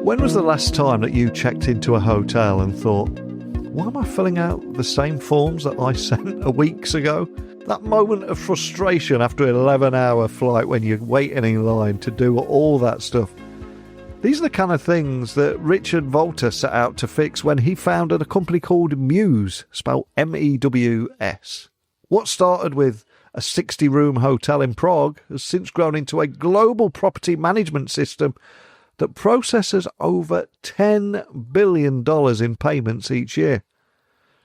When was the last time that you checked into a hotel and thought, why am I filling out the same forms that I sent weeks ago? That moment of frustration after an 11-hour flight when you're waiting in line to do all that stuff. These are the kind of things that Richard Valtr set out to fix when he founded a company called Mews, spelled M-E-W-S. What started with a 60-room hotel in Prague has since grown into a global property management system that processes over $10 billion in payments each year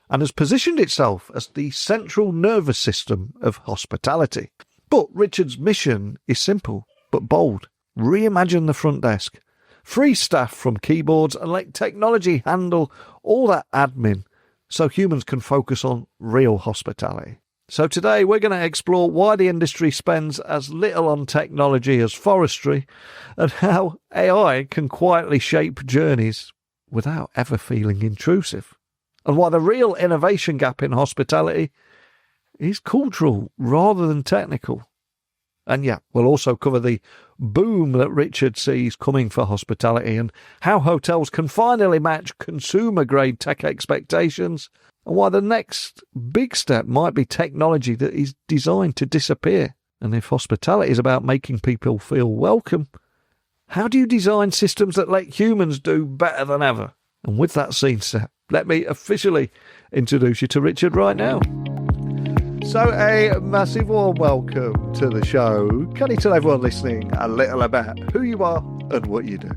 and has positioned itself as the central nervous system of hospitality. But Richard's mission is simple but bold. Reimagine the front desk. Free staff from keyboards and let technology handle all that admin so humans can focus on real hospitality. So today we're going to explore why the industry spends as little on technology as forestry and how AI can quietly shape journeys without ever feeling intrusive. And why the real innovation gap in hospitality is cultural rather than technical. And yeah, we'll also cover the boom that Richard sees coming for hospitality and how hotels can finally match consumer-grade tech expectations, and why the next big step might be technology that is designed to disappear. And if hospitality is about making people feel welcome, how do you design systems that let humans do better than ever? And with that scene set, let me officially introduce you to Richard right now. So a massive warm welcome to the show. Can you tell everyone listening a little about who you are and what you do?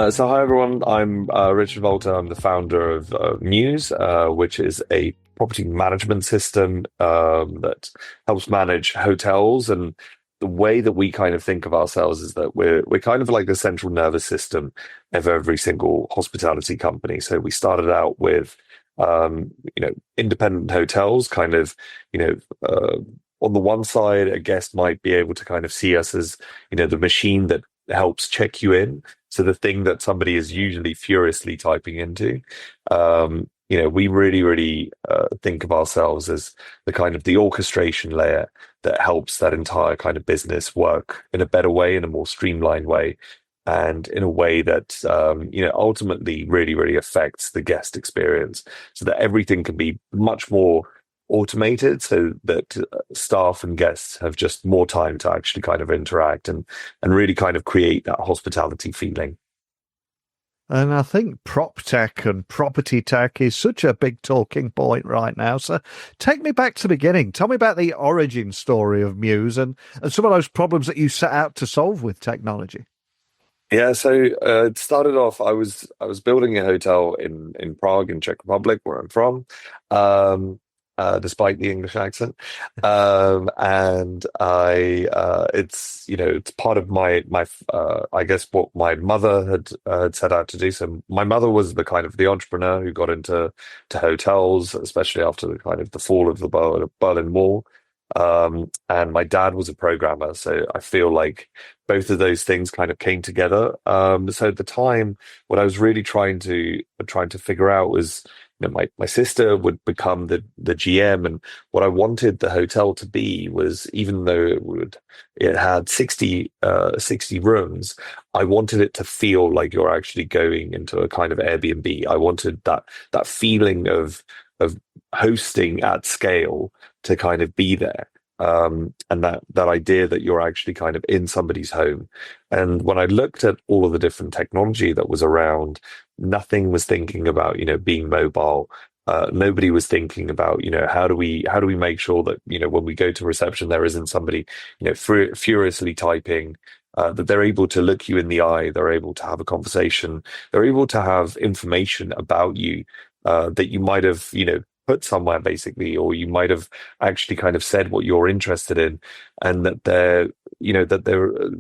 So hi everyone, I'm Richard Valtr. I'm the founder of Mews, which is a property management system that helps manage hotels. And the way that we kind of think of ourselves is that we're kind of like the central nervous system of every single hospitality company. So we started out with independent hotels, kind of, on the one side, a guest might be able to kind of see us as, the machine that helps check you in. So the thing that somebody is usually furiously typing into, we really think of ourselves as the kind of the orchestration layer that helps that entire kind of business work in a better way, in a more streamlined way, and in a way that, ultimately really affects the guest experience so that everything can be much more automated so that staff and guests have just more time to actually kind of interact and really kind of create that hospitality feeling. And I think prop tech and property tech is such a big talking point right now. So take me back to the beginning. Tell me about the origin story of Mews and some of those problems that you set out to solve with technology. Yeah, so it started off, I was building a hotel in Prague, in Czech Republic, where I'm from. Despite the English accent. And it's part of my I guess what my mother had set out to do. So my mother was the kind of the entrepreneur who got into hotels, especially after the kind of the fall of the Berlin Wall. And my dad was a programmer. So I feel like both of those things kind of came together. So at the time, what I was really trying to figure out was, my sister would become the GM, and what I wanted the hotel to be was, even though it had 60 rooms, I wanted it to feel like you're actually going into a kind of Airbnb. I wanted that feeling of hosting at scale to kind of be there. And that idea that you're actually kind of in somebody's home. And when I looked at all of the different technology that was around, nothing was thinking about, being mobile. Nobody was thinking about, how do we make sure that, when we go to reception, there isn't somebody, furiously typing, that they're able to look you in the eye, they're able to have a conversation, they're able to have information about you, that you might have, put somewhere basically, or you might have actually kind of said what you're interested in, and that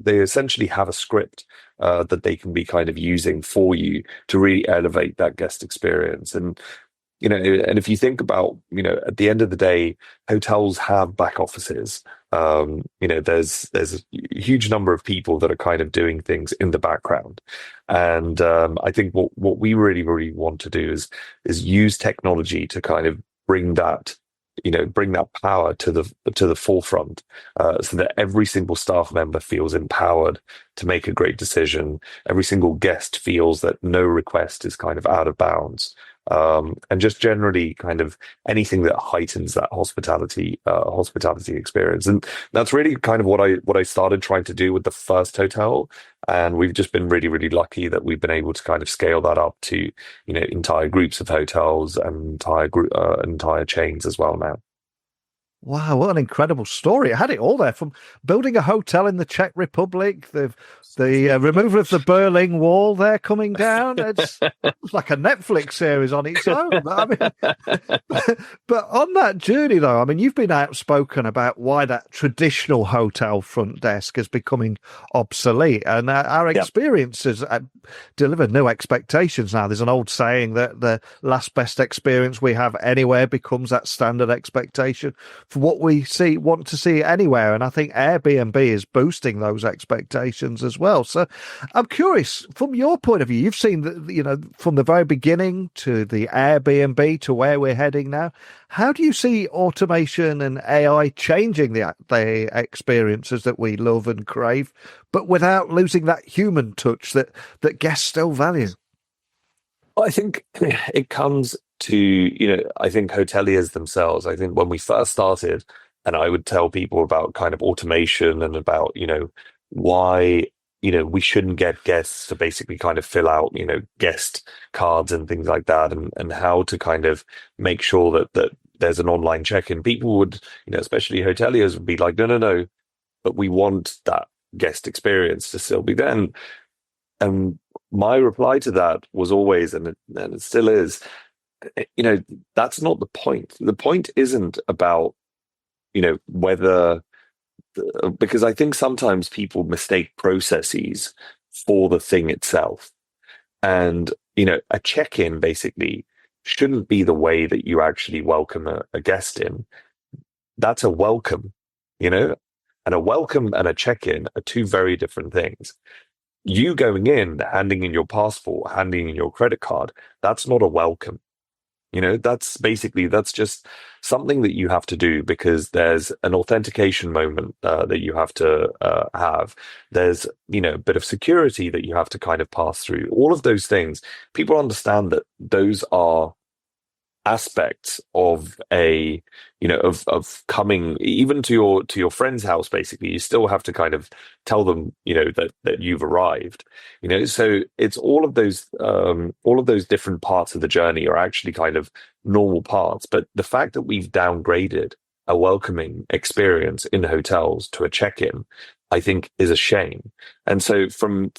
they essentially have a script that they can be kind of using for you to really elevate that guest experience. And and if you think about, at the end of the day, hotels have back offices. There's a huge number of people that are kind of doing things in the background. And I think what we really want to do is use technology to kind of bring that bring that power to the forefront, so that every single staff member feels empowered to make a great decision. Every single guest feels that no request is kind of out of bounds. And just generally kind of anything that heightens that hospitality experience. And that's really kind of what I started trying to do with the first hotel. And we've just been really, really lucky that we've been able to kind of scale that up to, entire groups of hotels and entire chains as well now. Wow, what an incredible story. It had it all there, from building a hotel in the Czech Republic, the removal of the Berlin Wall there coming down. It's like a Netflix series on its own. But on that journey, though, I mean, you've been outspoken about why that traditional hotel front desk is becoming obsolete. And our experiences delivered new expectations now. There's an old saying that the last best experience we have anywhere becomes that standard expectation for what we want to see anywhere. And I think Airbnb is boosting those expectations as well. So I'm curious, from your point of view, you've seen from the very beginning to the Airbnb to where we're heading now. How do you see automation and AI changing the experiences that we love and crave, but without losing that human touch that guests still value? I think it comes to, I think hoteliers themselves. I think when we first started, and I would tell people about kind of automation and about, why, we shouldn't get guests to basically kind of fill out, guest cards and things like that, and how to kind of make sure that there's an online check-in. People would, especially hoteliers would be like, no, but we want that guest experience to still be there. And my reply to that was always, and it still is, that's not the point. The point isn't about, whether, because I think sometimes people mistake processes for the thing itself. And, a check-in basically shouldn't be the way that you actually welcome a guest in. That's a welcome, and a welcome and a check-in are two very different things. You going in, handing in your passport, handing in your credit card, that's not a welcome. That's just something that you have to do because there's an authentication moment that you have to have. There's, a bit of security that you have to kind of pass through. All of those things, people understand that those are aspects of of coming even to your friend's house. Basically, you still have to kind of tell them that you've arrived. So it's all of those different parts of the journey are actually kind of normal parts. But the fact that we've downgraded a welcoming experience in hotels to a check-in, I think, is a shame. And so from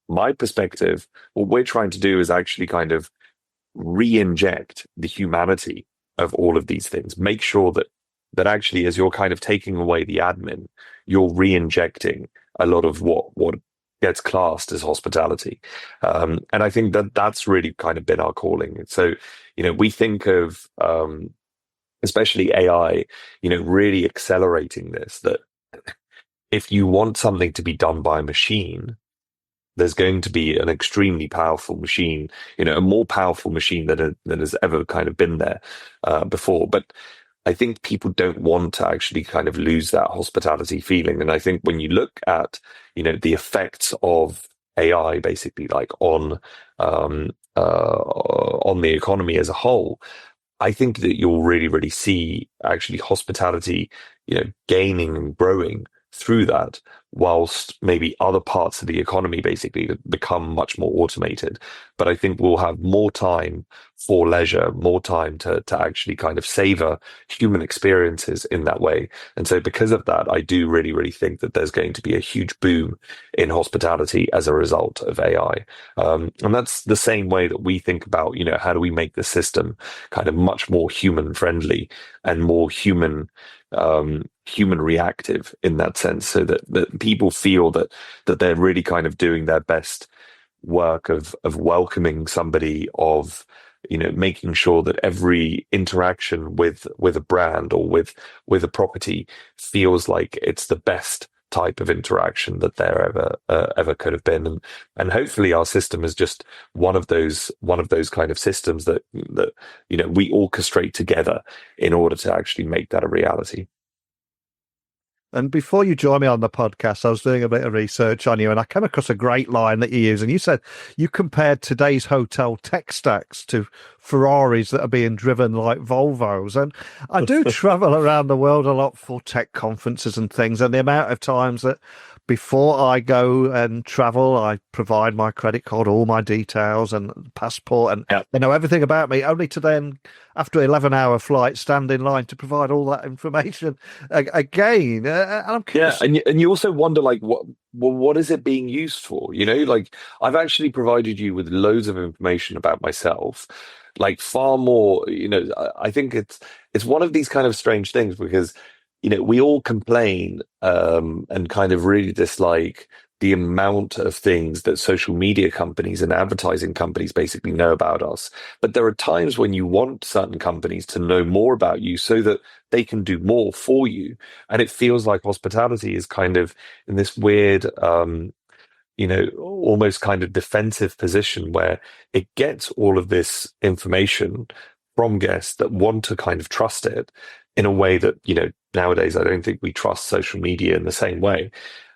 my perspective, what we're trying to do is actually kind of re-inject the humanity of all of these things. Make sure that actually, as you're kind of taking away the admin, you're re-injecting a lot of what gets classed as hospitality. And I think that's really kind of been our calling. So, we think of, especially AI, really accelerating this, that if you want something to be done by a machine, there's going to be an extremely powerful machine, a more powerful machine than has ever kind of been there before. But I think people don't want to actually kind of lose that hospitality feeling. And I think when you look at, the effects of AI, basically like on the economy as a whole, I think that you'll really, really see actually hospitality, gaining and growing through that, whilst maybe other parts of the economy basically become much more automated. But I think we'll have more time for leisure, more time to actually kind of savor human experiences in that way. And so because of that, I do really, really think that there's going to be a huge boom in hospitality as a result of AI. And that's the same way that we think about, how do we make the system kind of much more human friendly and more human reactive in that sense, so that people feel that they're really kind of doing their best work of welcoming somebody, of making sure that every interaction with a brand or with a property feels like it's the best type of interaction that there ever could have been, and hopefully our system is just one of those kind of systems that we orchestrate together in order to actually make that a reality. And before you joined me on the podcast, I was doing a bit of research on you, and I came across a great line that you use. And you said you compared today's hotel tech stacks to Ferraris that are being driven like Volvos. And I do travel around the world a lot for tech conferences and things, and the amount of times that before I go and travel, I provide my credit card, all my details and passport, and they know everything about me, only to then, after an 11-hour flight, stand in line to provide all that information again. And I'm curious. Yeah, and you also wonder, like, what is it being used for? Like, I've actually provided you with loads of information about myself, like far more. I think it's one of these kind of strange things because we all complain and kind of really dislike the amount of things that social media companies and advertising companies basically know about us. But there are times when you want certain companies to know more about you so that they can do more for you. And it feels like hospitality is kind of in this weird, almost kind of defensive position where it gets all of this information from guests that want to kind of trust it in a way that, nowadays I don't think we trust social media in the same way.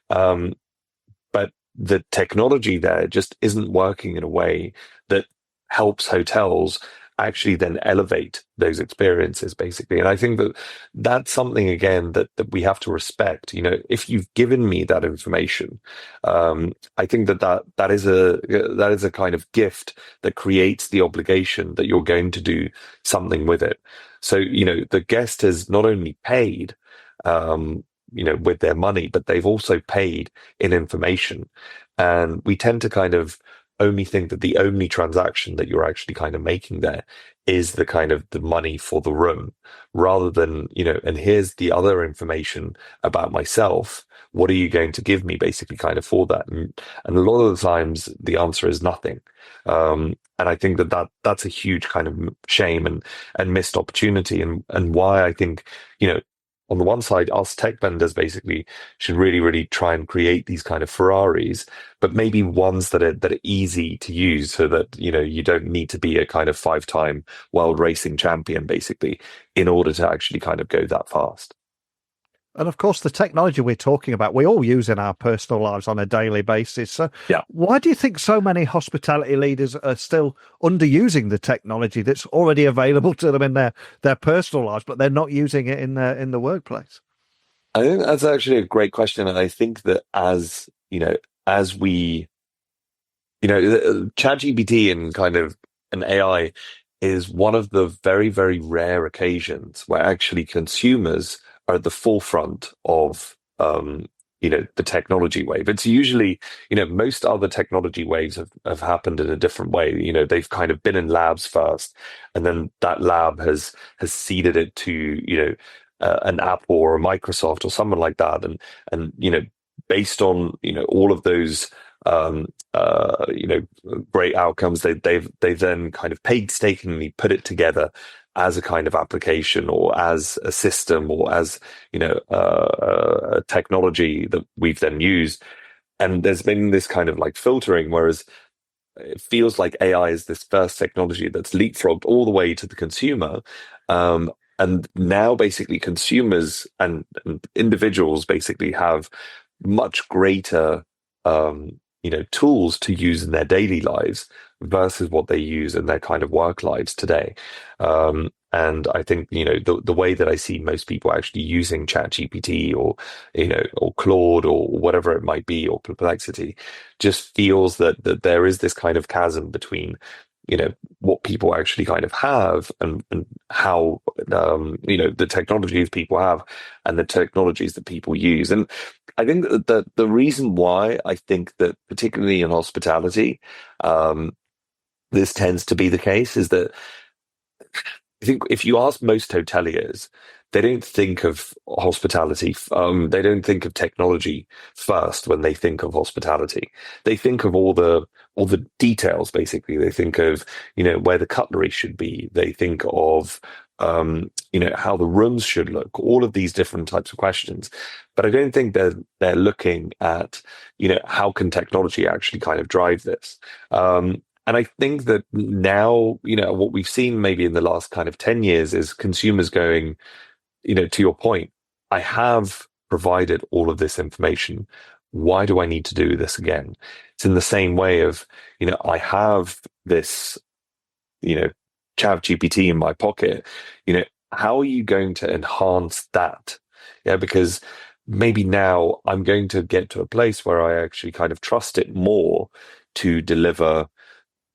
But the technology there just isn't working in a way that helps hotels actually then elevate those experiences, basically. And I think that that's something, again, that we have to respect. If you've given me that information, I think that is a kind of gift that creates the obligation that you're going to do something with it. So, the guest has not only paid, with their money, but they've also paid in information. And we tend to kind of only think that the only transaction that you're actually kind of making there is the kind of the money for the room, rather than, and here's the other information about myself. What are you going to give me, basically, kind of for that? And a lot of the times the answer is nothing. And I think that's a huge kind of shame and missed opportunity, and why I think, on the one side, us tech vendors basically should really, really try and create these kind of Ferraris, but maybe ones that are easy to use, so that, you don't need to be a kind of 5-time world racing champion, basically, in order to actually kind of go that fast. And of course, the technology we're talking about, we all use in our personal lives on a daily basis. So why do you think so many hospitality leaders are still underusing the technology that's already available to them in their personal lives, but they're not using it in the workplace? I think that's actually a great question. And I think that as we, ChatGPT and kind of an AI is one of the very, very rare occasions where actually consumers are at the forefront of, the technology wave. It's usually, most other technology waves have happened in a different way. They've kind of been in labs first, and then that lab has seeded it to, an Apple or a Microsoft or someone like that. And based on, all of those, great outcomes, they've then kind of painstakingly put it together as a kind of application, or as a system, or as a technology that we've then used. And there's been this kind of like filtering, whereas it feels like AI is this first technology that's leapfrogged all the way to the consumer. And now basically consumers and individuals basically have much greater tools to use in their daily lives versus what they use in their kind of work lives today. And I think, the way that I see most people actually using ChatGPT or Claude or whatever it might be, or Perplexity, just feels that there is this kind of chasm between, what people actually kind of have and how, the technologies people have and the technologies that people use. And I think that the reason why I think that particularly in hospitality, this tends to be the case is that I think if you ask most hoteliers, they don't think of hospitality. They don't think of technology first when they think of hospitality. They think of all the details. Basically, they think of where the cutlery should be. They think of how the rooms should look, all of these different types of questions. But I don't think they're looking at, how can technology actually kind of drive this? And I think that now, what we've seen maybe in the last kind of 10 years is consumers going, to your point, I have provided all of this information. Why do I need to do this again? It's in the same way of, I have this, Chat GPT in my pocket. How are you going to enhance that? Yeah, because maybe now I'm going to get to a place where I actually kind of trust it more to deliver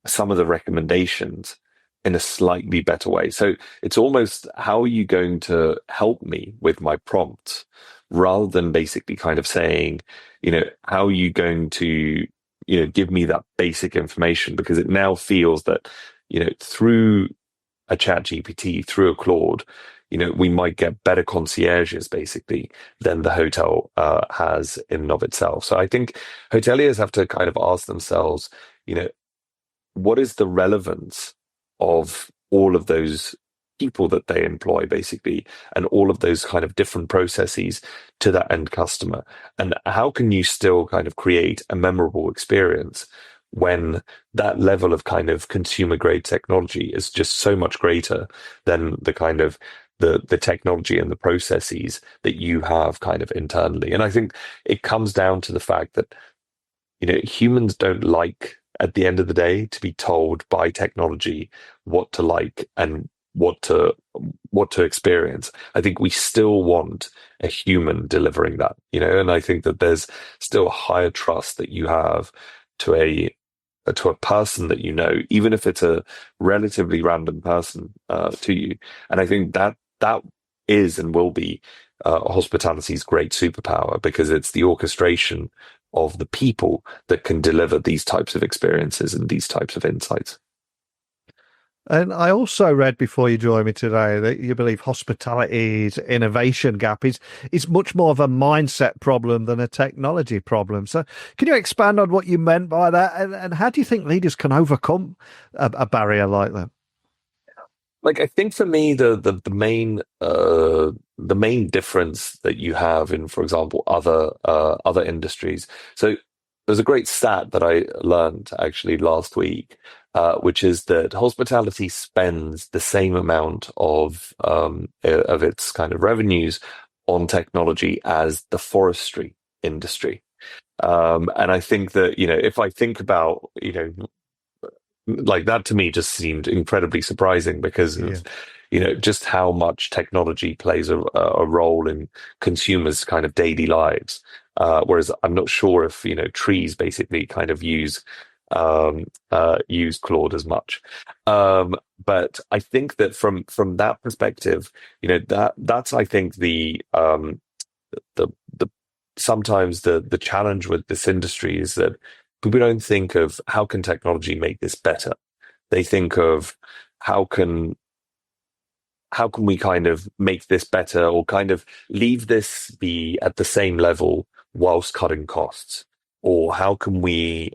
some of the recommendations in a slightly better way. So it's almost, how are you going to help me with my prompts, rather than basically kind of saying, how are you going to, give me that basic information? Because it now feels that, through a Chat GPT, through a Claude, we might get better concierges basically than the hotel has in and of itself. So I think hoteliers have to kind of ask themselves, what is the relevance of all of those people that they employ, basically, and all of those kind of different processes to that end customer? And how can you still kind of create a memorable experience when that level of kind of consumer grade technology is just so much greater than the kind of the technology and the processes that you have kind of internally? And I think it comes down to the fact that, humans don't like, at the end of the day, to be told by technology what to like and what to experience. I think we still want a human delivering that, and I think that there's still a higher trust that you have to a person that, even if it's a relatively random person to you. And I think that is and will be hospitality's great superpower, because it's the orchestration of the people that can deliver these types of experiences and these types of insights. And I also read before you joined me today that you believe hospitality's innovation gap is much more of a mindset problem than a technology problem. So can you expand on what you meant by that? And how do you think leaders can overcome a barrier like that? Like, I think for me, the main difference that you have in, for example, other industries. So there's a great stat that I learned actually last week, which is that hospitality spends the same amount of its kind of revenues on technology as the forestry industry. And I think that, if I think about, like, that to me just seemed incredibly surprising, because of, just how much technology plays a role in consumers' kind of daily lives. Whereas I'm not sure if, trees basically kind of use Claude as much. But I think that from that perspective, that's I think the sometimes the challenge with this industry is that people don't think of how can technology make this better. They think of how can we kind of make this better, or kind of leave this be at the same level whilst cutting costs, or how can we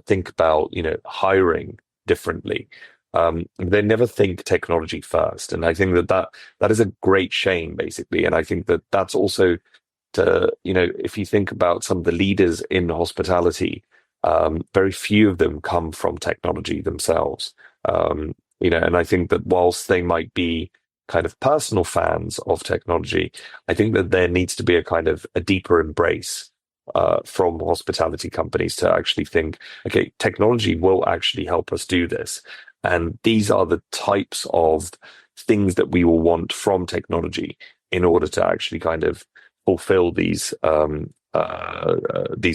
think about hiring differently. They never think technology first, and I think that is a great shame, basically. And I think that that's also to, if you think about some of the leaders in hospitality, very few of them come from technology themselves. And I think that whilst they might be kind of personal fans of technology, I think that there needs to be a kind of a deeper embrace from hospitality companies to actually think, okay, technology will actually help us do this. And these are the types of things that we will want from technology in order to actually kind of fulfill these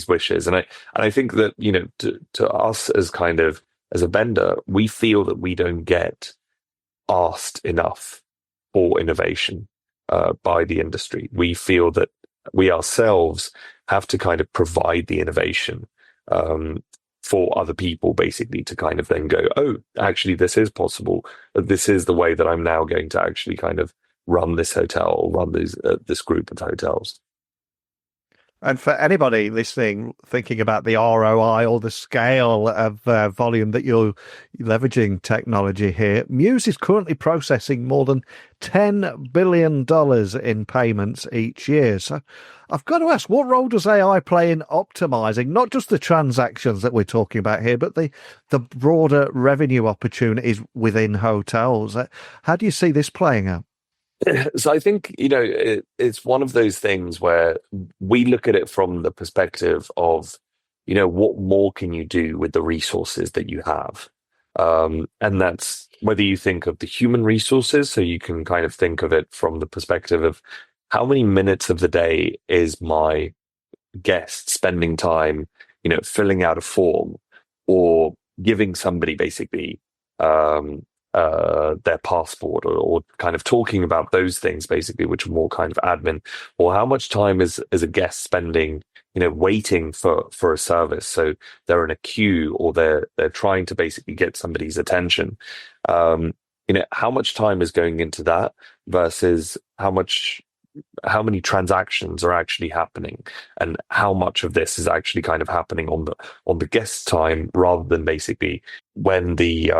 wishes. And I think that, to us as kind of as a vendor, we feel that we don't get asked enough for innovation by the industry. We feel that we ourselves have to kind of provide the innovation for other people, basically, to kind of then go, oh, actually, this is possible. This is the way that I'm now going to actually kind of run this hotel, or run this group of hotels. And for anybody listening, thinking about the ROI or the scale of volume that you're leveraging technology here, Mews is currently processing more than $10 billion in payments each year. So I've got to ask, what role does AI play in optimizing not just the transactions that we're talking about here, but the broader revenue opportunities within hotels? How do you see this playing out? So I think, it's one of those things where we look at it from the perspective of, what more can you do with the resources that you have? And that's whether you think of the human resources, so you can kind of think of it from the perspective of how many minutes of the day is my guest spending time, filling out a form or giving somebody basically um, their passport or kind of talking about those things basically, which are more kind of admin, or how much time is a guest spending, waiting for a service. So they're in a queue or they're trying to basically get somebody's attention. How much time is going into that versus how many transactions are actually happening and how much of this is actually kind of happening on the guest time rather than basically when the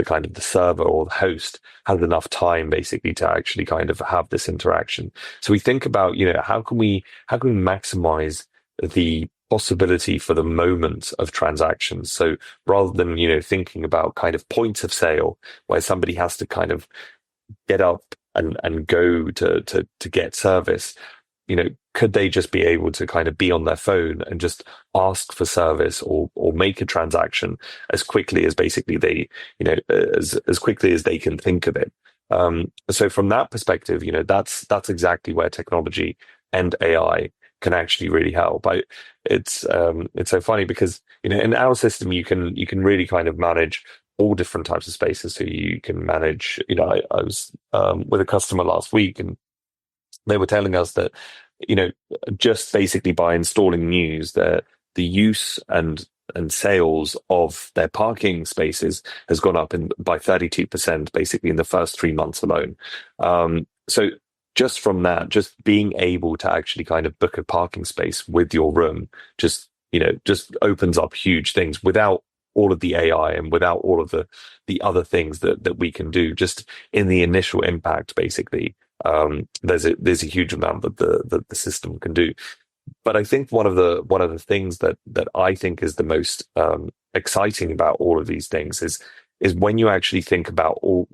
kind of the server or the host has enough time basically to actually kind of have this interaction. So we think about, how can we maximize the possibility for the moment of transactions? So rather than, thinking about kind of points of sale where somebody has to kind of get up and go to get service, could they just be able to kind of be on their phone and just ask for service or make a transaction as quickly as basically they, as quickly as they can think of it. So from that perspective, that's exactly where technology and AI can actually really help. It's so funny because, in our system, you can really kind of manage all different types of spaces. So you can manage, I was with a customer last week and they were telling us that, just basically by installing Mews, the use and sales of their parking spaces has gone up by 32% basically in the first 3 months alone. So just from that, just being able to actually kind of book a parking space with your room, just opens up huge things without all of the AI and without all of the other things that we can do. Just in the initial impact, basically, there's a huge amount that the system can do. But I think one of the things that I think is the most exciting about all of these things is when you actually think about all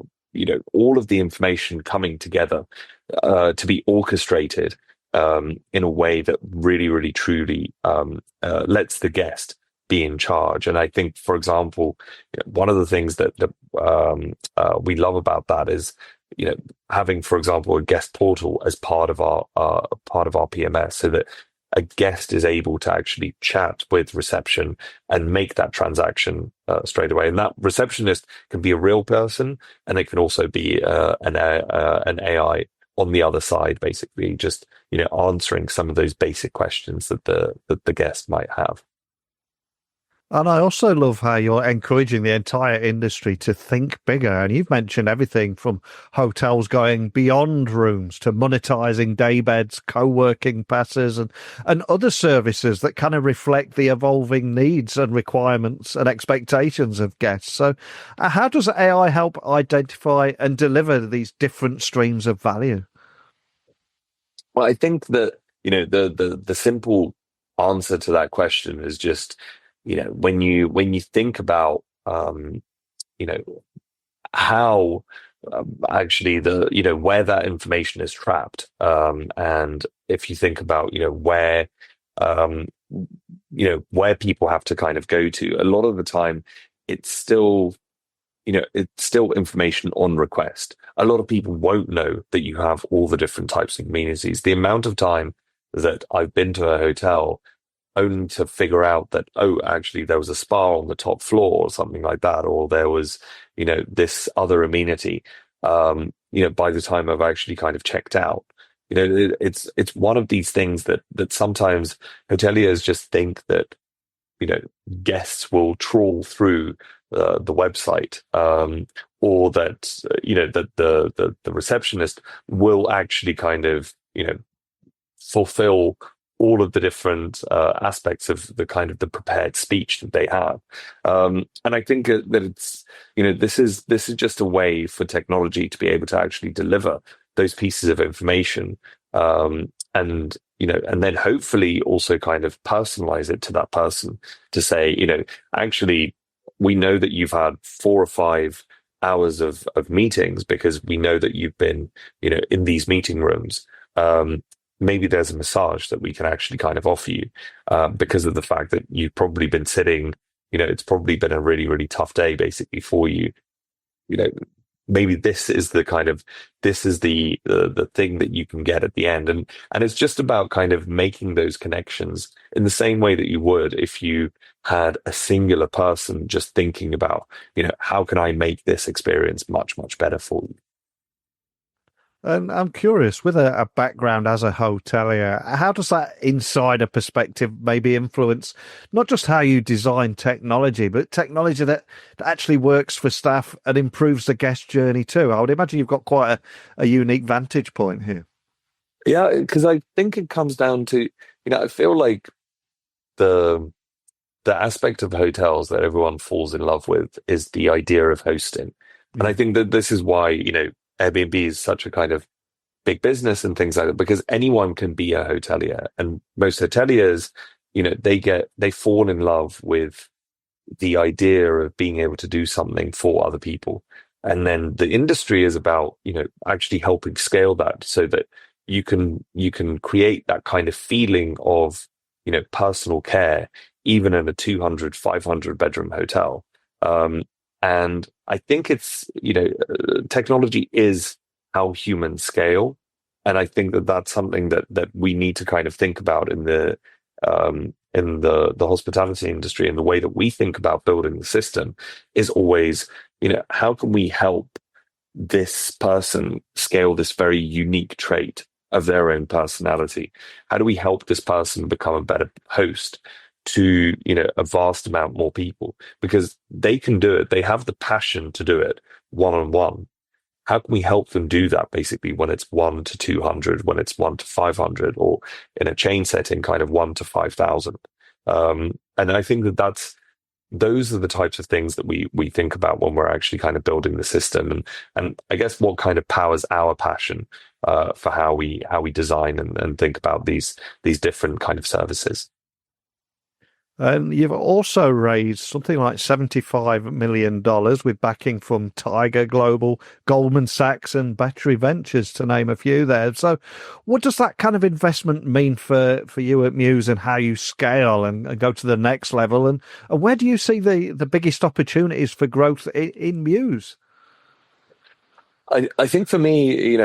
of the information coming together to be orchestrated in a way that really, really, truly lets the guest be in charge. And I think, for example, one of the things that we love about that is, having, for example, a guest portal as part of our PMS, so that a guest is able to actually chat with reception and make that transaction straight away. And that receptionist can be a real person, and it can also be an AI on the other side, basically just answering some of those basic questions that the guest might have. And I also love how you're encouraging the entire industry to think bigger. And you've mentioned everything from hotels going beyond rooms to monetizing day beds, co-working passes, and other services that kind of reflect the evolving needs and requirements and expectations of guests. So how does AI help identify and deliver these different streams of value? Well, I think that, the simple answer to that question is just, when you think about, how actually where that information is trapped, and if you think about, um, where people have to kind of go to, a lot of the time, it's still information on request. A lot of people won't know that you have all the different types of amenities. The amount of time that I've been to a hotel only to figure out that, oh, actually there was a spa on the top floor or something like that, or there was, this other amenity, by the time I've actually kind of checked out. It's one of these things that sometimes hoteliers just think that, guests will trawl through the website, or that, that the receptionist will actually kind of, fulfill all of the different aspects of the kind of the prepared speech that they have. And I think that it's, this is just a way for technology to be able to actually deliver those pieces of information, and and then hopefully also kind of personalize it to that person to say, actually, we know that you've had 4 or 5 hours of meetings because we know that you've been, in these meeting rooms. Maybe there's a massage that we can actually kind of offer you, because of the fact that you've probably been sitting, it's probably been a really, really tough day basically for you. You know, maybe this is the thing that you can get at the end. And it's just about kind of making those connections in the same way that you would if you had a singular person just thinking about, how can I make this experience much, much better for you? And I'm curious, with a background as a hotelier, how does that insider perspective maybe influence not just how you design technology, but technology that actually works for staff and improves the guest journey too? I would imagine you've got quite a unique vantage point here. Yeah, because I think it comes down to, I feel like the the aspect of hotels that everyone falls in love with is the idea of hosting. And I think that this is why, Airbnb is such a kind of big business and things like that, because anyone can be a hotelier. And most hoteliers, they fall in love with the idea of being able to do something for other people. And then the industry is about, actually helping scale that so that you can create that kind of feeling of, personal care, even in a 200, 500 bedroom hotel. And I think it's, technology is how humans scale. And I think that that's something that we need to kind of think about in the hospitality industry, and the way that we think about building the system is always, how can we help this person scale this very unique trait of their own personality? How do we help this person become a better host to, a vast amount more people? Because they can do it. They have the passion to do it one-on-one. How can we help them do that basically when it's 1 to 200, when it's 1 to 500, or in a chain setting, kind of 1 to 5,000? And I think those are the types of things that we think about when we're actually kind of building the system, and I guess what kind of powers our passion for how we design and think about these different kind of services. And you've also raised something like $75 million with backing from Tiger Global, Goldman Sachs, and Battery Ventures, to name a few there. So what does that kind of investment mean for you at Mews, and how you scale and go to the next level? And where do you see the biggest opportunities for growth in Mews? I think for me,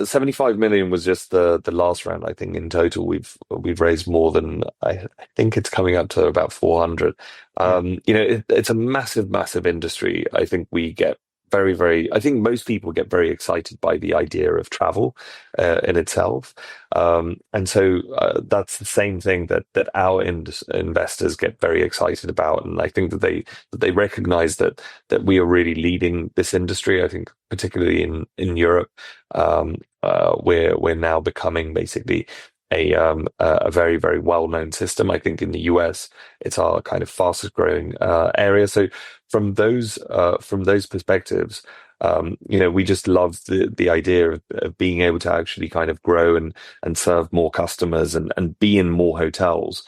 75 million was just the last round. I think in total we've raised more than, I think it's coming up to about 400. It's a massive, massive industry. I think we get very, very, I think most people get very excited by the idea of travel in itself. And so that's the same thing that our investors get very excited about. And I think that they recognize that we are really leading this industry. I think particularly in Europe, we're now becoming basically a very, very well-known system. I think in the US, it's our kind of fastest growing area. So from those perspectives, we just love the idea of being able to actually kind of grow and serve more customers and be in more hotels,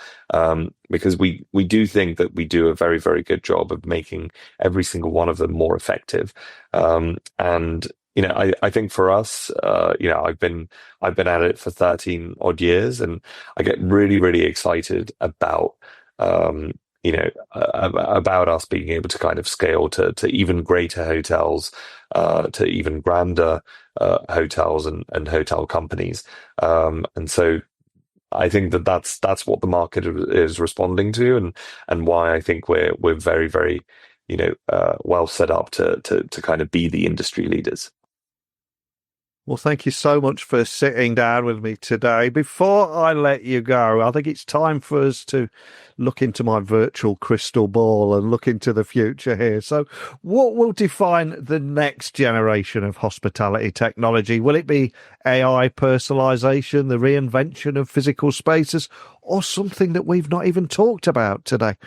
because we do think that we do a very, very good job of making every single one of them more effective. And I think for us, I've been at it for 13 odd years, and I get really, really excited about, about us being able to kind of scale to even greater hotels, to even grander hotels and hotel companies. And so I think that's what the market is responding to, and why I think we're very, very, well set up to kind of be the industry leaders. Well, thank you so much for sitting down with me today. Before I let you go, I think it's time for us to look into my virtual crystal ball and look into the future here. So what will define the next generation of hospitality technology? Will it be AI personalization, the reinvention of physical spaces, or something that we've not even talked about today?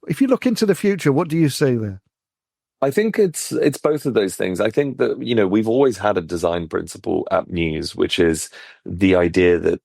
If you look into the future, what do you see there? I think it's both of those things. I think that, we've always had a design principle at Mews, which is the idea that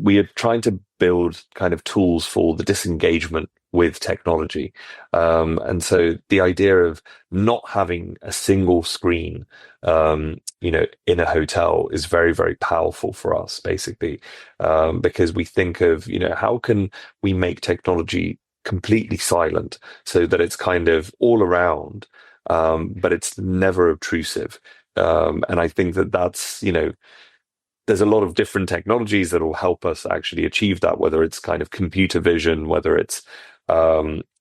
we are trying to build kind of tools for the disengagement with technology. And so the idea of not having a single screen, in a hotel is very, very powerful for us, basically, because we think of, how can we make technology completely silent so that it's kind of all around, but it's never obtrusive. And I think that's, there's a lot of different technologies that will help us actually achieve that, whether it's kind of computer vision, whether it's AI,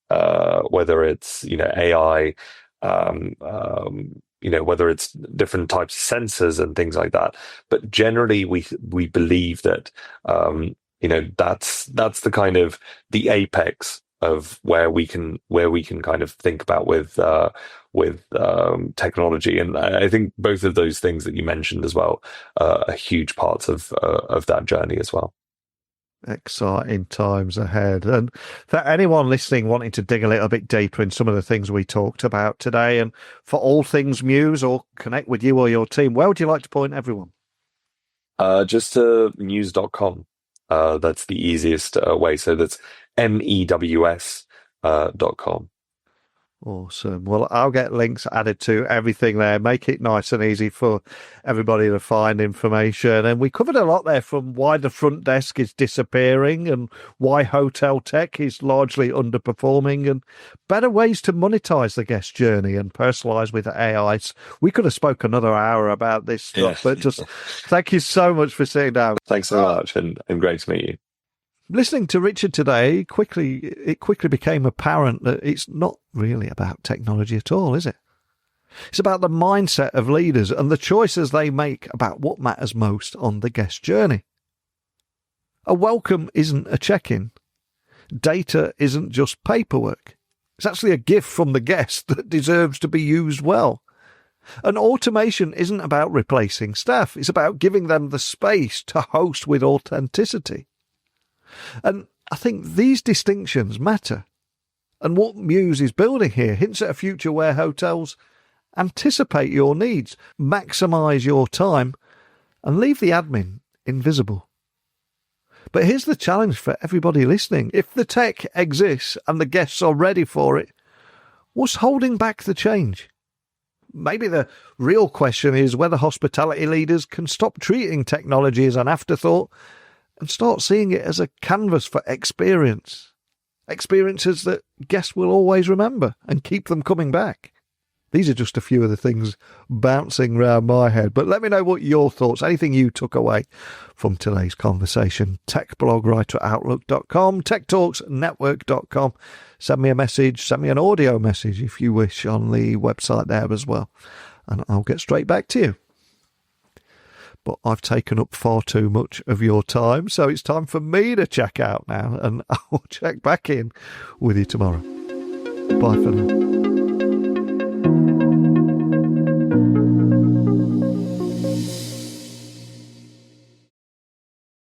whether it's different types of sensors and things like that. But generally, we believe that that's the kind of the apex of where we can kind of think about with technology. And I think both of those things that you mentioned as well are huge parts of that journey as well. Exciting times ahead. And for anyone listening wanting to dig a little bit deeper in some of the things we talked about today, and for all things Mews or connect with you or your team, where would you like to point everyone? Just to mews.com. That's the easiest way. So that's mews.com. Awesome. Well, I'll get links added to everything there. Make it nice and easy for everybody to find information. And we covered a lot there, from why the front desk is disappearing and why hotel tech is largely underperforming, and better ways to monetize the guest journey and personalize with AI. We could have spoke another hour about this stuff, but just thank you so much for sitting down. Thanks so much, and great to meet you. Listening to Richard today, it quickly became apparent that it's not really about technology at all, is it? It's about the mindset of leaders and the choices they make about what matters most on the guest journey. A welcome isn't a check-in. Data isn't just paperwork. It's actually a gift from the guest that deserves to be used well. And automation isn't about replacing staff. It's about giving them the space to host with authenticity. And I think these distinctions matter. And what Mews is building here hints at a future where hotels anticipate your needs, maximise your time, and leave the admin invisible. But here's the challenge for everybody listening. If the tech exists and the guests are ready for it, what's holding back the change? Maybe the real question is whether hospitality leaders can stop treating technology as an afterthought and start seeing it as a canvas for experiences that guests will always remember and keep them coming back. These are just a few of the things bouncing around my head, but let me know what your thoughts, anything you took away from today's conversation. techblogwriteroutlook.com, techtalksnetwork.com. Send me a message, send me an audio message if you wish on the website there as well, and I'll get straight back to you. But I've taken up far too much of your time, so it's time for me to check out now, and I'll check back in with you tomorrow. Bye for now.